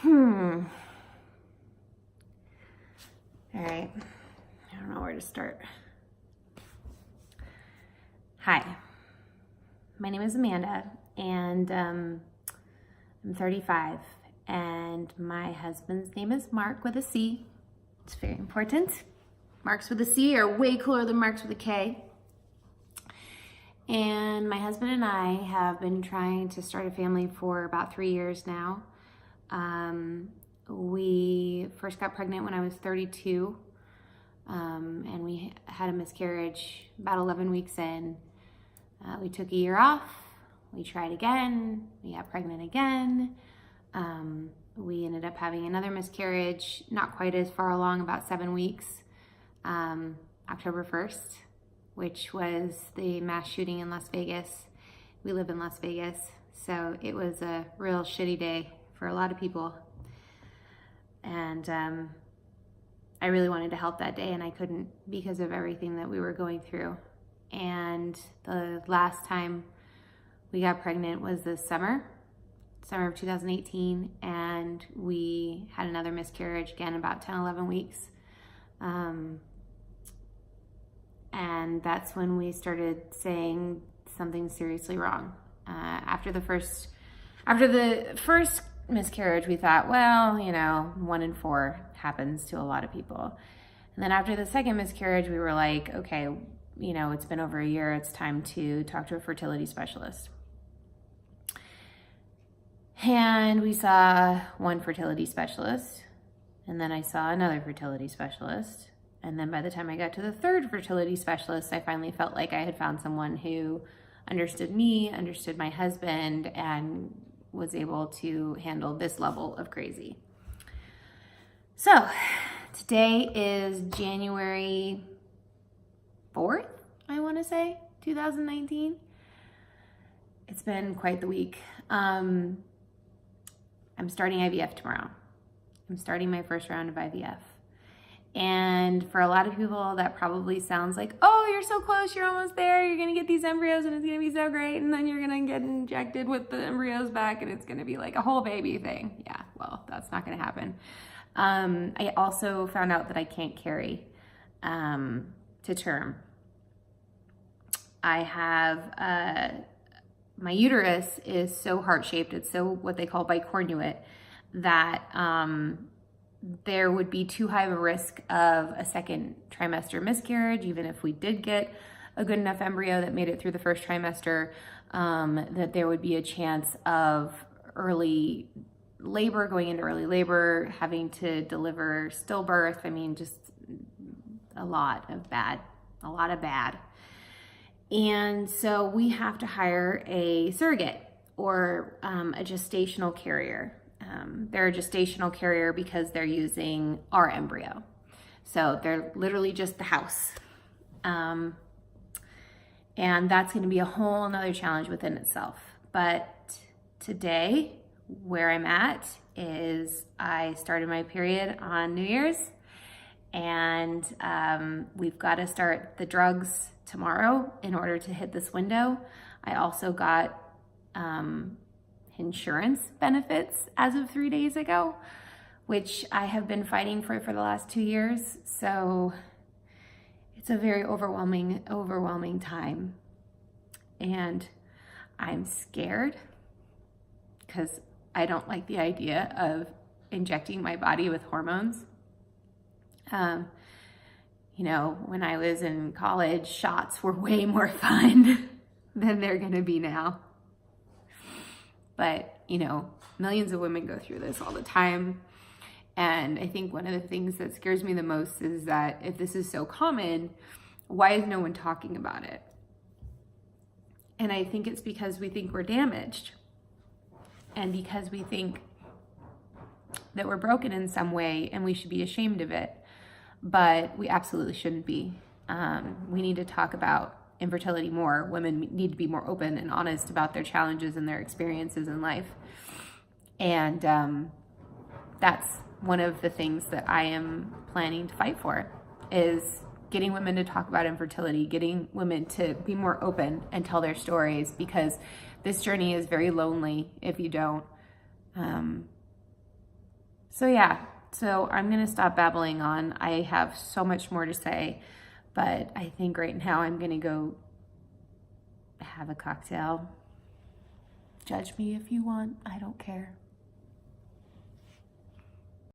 All right. I don't know where to start. Hi, my name is Amanda, and I'm 35, and my husband's name is Mark with a C. It's very important. Marks with a C are way cooler than Marks with a K. And my husband and I have been trying to start a family for about 3 years now. We first got pregnant when I was 32, and we had a miscarriage about 11 weeks in. We took a year off, we tried again, we got pregnant again. We ended up having another miscarriage, not quite as far along, about 7 weeks, October 1st, which was the mass shooting in Las Vegas. We live in Las Vegas, so it was a real shitty day for a lot of people. And I really wanted to help that day, and I couldn't because of everything that we were going through. And the last time we got pregnant was this summer of 2018, and we had another miscarriage again about 10, 11 weeks. And that's when we started saying something seriously wrong. After the first miscarriage, we thought, well, 1 in 4 happens to a lot of people. And then after the second miscarriage, we were like, okay, it's been over a year. It's time to talk to a fertility specialist. And we saw one fertility specialist, and then I saw another fertility specialist. And then by the time I got to the third fertility specialist, I finally felt like I had found someone who understood me, understood my husband, and was able to handle this level of crazy. So today is January 4th, I want to say, 2019. It's been quite the week. I'm starting IVF tomorrow. I'm starting my first round of IVF. And for a lot of people, that probably sounds like, oh, you're so close, you're almost there, you're gonna get these embryos and it's gonna be so great, and then you're gonna get injected with the embryos back and it's gonna be like a whole baby thing. Yeah, well, that's not gonna happen. I also found out that I can't carry to term. I have, my uterus is so heart-shaped, it's so what they call bicornuate, that there would be too high of a risk of a second trimester miscarriage, even if we did get a good enough embryo that made it through the first trimester, that there would be a chance of early labor, going into early labor, having to deliver stillbirth. I mean, just a lot of bad. And so we have to hire a surrogate or a gestational carrier. They're a gestational carrier because they're using our embryo. So they're literally just the house. And that's going to be a whole nother challenge within itself. But today, where I'm at is I started my period on New Year's, and we've got to start the drugs tomorrow in order to hit this window. I also got insurance benefits as of 3 days ago, which I have been fighting for the last 2 years. So it's a very overwhelming time. And I'm scared because I don't like the idea of injecting my body with hormones. When I was in college, shots were way more fun than they're gonna be now. But, millions of women go through this all the time. And I think one of the things that scares me the most is that if this is so common, why is no one talking about it? And I think it's because we think we're damaged. And because we think that we're broken in some way and we should be ashamed of it. But we absolutely shouldn't be. We need to talk about infertility more. Women need to be more open and honest about their challenges and their experiences in life. And that's one of the things that I am planning to fight for, is getting women to talk about infertility, getting women to be more open and tell their stories, because this journey is very lonely if you don't. So yeah, so I'm gonna stop babbling on. I have so much more to say, but I think right now I'm gonna go have a cocktail. Judge me if you want, I don't care.